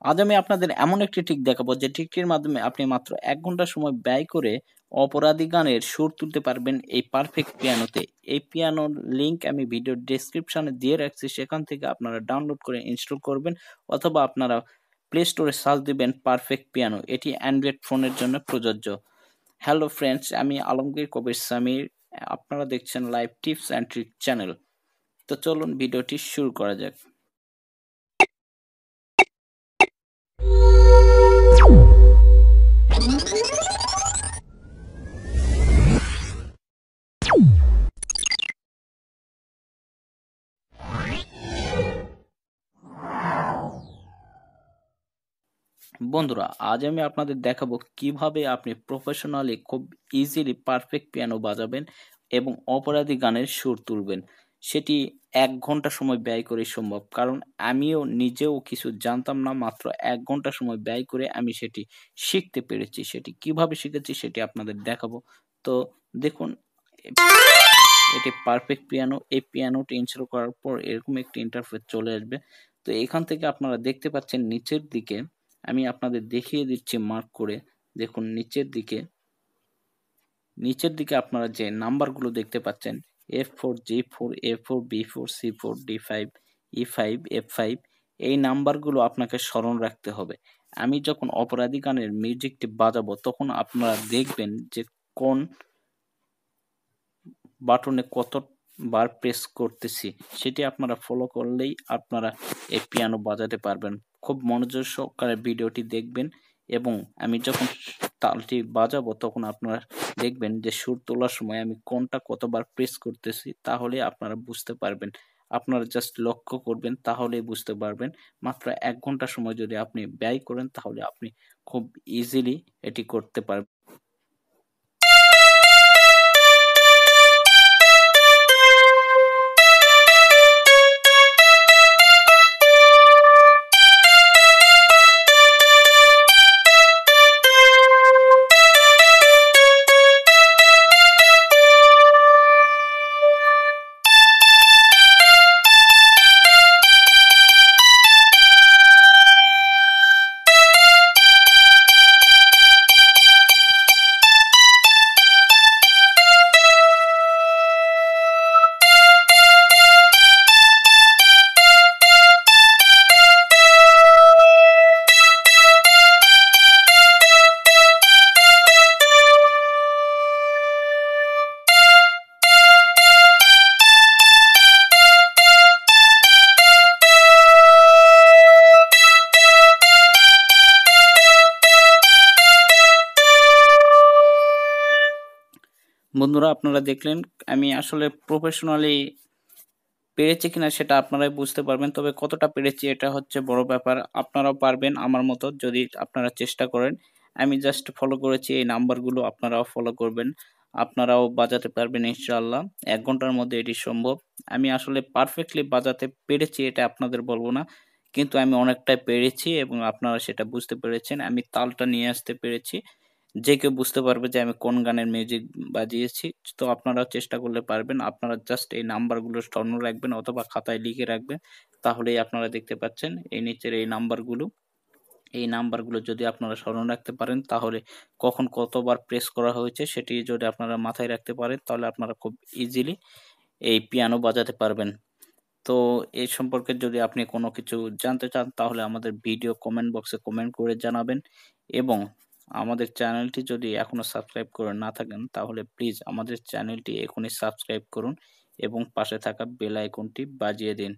আজ আমি আপনাদের এমন একটি ট্রিক দেখাবো যে ট্রিকটির মাধ্যমে আপনি মাত্র ১ ঘন্টা সময় ব্যয় করে অপরাধী গানের সুর তুলতে পারবেন এই পারফেক্ট পিয়ানোতে। এই পিয়ানোর লিংক আমি ভিডিওর ডেসক্রিপশনে দিয়ে রাখছি, সেখান থেকে আপনারা ডাউনলোড করে ইনস্টল করবেন অথবা আপনারা প্লে স্টোরে সার্চ দিবেন পারফেক্ট পিয়ানো। এটি অ্যান্ড্রয়েড ফোনের জন্য প্রযোজ্য। হ্যালো ফ্রেন্ডস, আমি আলমগীর কবির সামির। আপনারা দেখছেন live tips and trick channel. তো চলুন ভিডিওটি শুরু করা যাক। বন্ধুরা, আজ আমি আপনাদের দেখাবো কিভাবে আপনি প্রফেশনালি খুব ইজিলি পারফেক্ট পিয়ানো বাজাবেন এবং অপরাধী গানের সুর তুলবেন। সেটি ১ ঘন্টা সময় ব্যয় করে সম্ভব, কারণ আমিও নিজেও কিছু জানতাম না। মাত্র ১ ঘন্টা সময় ব্যয় করে আমি সেটি শিখতে পেরেছি। সেটি কিভাবে শিখেছি সেটি আপনাদের দেখাবো। তো দেখুন, এটি পারফেক্ট পিয়ানো। এই পিয়ানোটি ইনস্টল করার পর এরকম একটি ইন্টারফেস চলে আসবে। তো এখান থেকে আপনারা দেখতে পাচ্ছেন নিচের দিকে, আমি আপনাদের দেখিয়ে দিচ্ছি মার্ক করে। দেখুন নিচের দিকে আপনারা যে নাম্বারগুলো দেখতে পাচ্ছেন F4, G4, A4, B4, C4, D5, E5, F5, এই নাম্বারগুলো আপনাকে স্মরণ রাখতে হবে। আমি যখন অপরাধী গানের মিউজিকটি বাজাবো তখন আপনারা দেখবেন যে কোন বাটনে কতবার প্রেস করতেছি, সেটি আপনারা ফলো করলেই আপনারা এই পিয়ানো বাজাতে পারবেন। খুব মনোযোগ সহকারে ভিডিওটি দেখবেন এবং আমি যখন তালটি বাজাবো তখন আপনারা দেখবেন যে সুর তোলার সময় আমি কোনটা কতবার প্রেস করতেছি, তাহলে আপনারা বুঝতে পারবেন। আপনারা জাস্ট লক্ষ্য করবেন, তাহলেই বুঝতে পারবেন। মাত্র ১ ঘন্টা সময় যদি আপনি ব্যয় করেন তাহলে আপনি খুব ইজিলি এটি করতে পারবেন। বন্ধুরা, আপনারা দেখলেন আমি আসলে প্রফেশনালি পেরেছি কিনা সেটা আপনারাই বুঝতে পারবেন, তবে কতটা পেরেছি এটা হচ্ছে বড় ব্যাপার। আপনারাও পারবেন আমার মতো যদি আপনারা চেষ্টা করেন। আমি জাস্ট ফলো করেছি এই নাম্বারগুলো, আপনারাও ফলো করবেন, আপনারাও বাজাতে পারবেন ইনশাআল্লাহ। ১ ঘন্টার মধ্যে এটি সম্ভব। আমি আসলে পারফেক্টলি বাজাতে পেরেছি এটা আপনাদের বলবো না, কিন্তু আমি অনেকটাই পেরেছি এবং আপনারা সেটা বুঝতে পেরেছেন। আমি তালটা নিয়ে আসতে পেরেছি, যে কেউ বুঝতে পারবে যে আমি কোন গানের মিউজিক বাজিয়েছি। তো আপনারাও চেষ্টা করলে পারবেন। আপনারা জাস্ট এই নাম্বারগুলো স্মরণ রাখবেন অথবা খাতায় লিখে রাখবেন, তাহলেই আপনারা দেখতে পাচ্ছেন এই নিচের এই নাম্বারগুলো। এই নাম্বারগুলো যদি আপনারা স্মরণ রাখতে পারেন তাহলে কখন কতবার প্রেস করা হয়েছে সেটি যদি আপনারা মাথায় রাখতে পারেন তাহলে আপনারা খুব ইজিলি এই পিয়ানো বাজাতে পারবেন। তো এই সম্পর্কে যদি আপনি কোনো কিছু জানতে চান তাহলে আমাদের ভিডিও কমেন্ট বক্সে কমেন্ট করে জানাবেন এবং আমাদের চ্যানেলটি যদি এখনো সাবস্ক্রাইব করে না থাকেন তাহলে প্লিজ আমাদের চ্যানেলটি এখনই সাবস্ক্রাইব করুন এবং পাশে থাকা বেল আইকনটি বাজিয়ে দিন।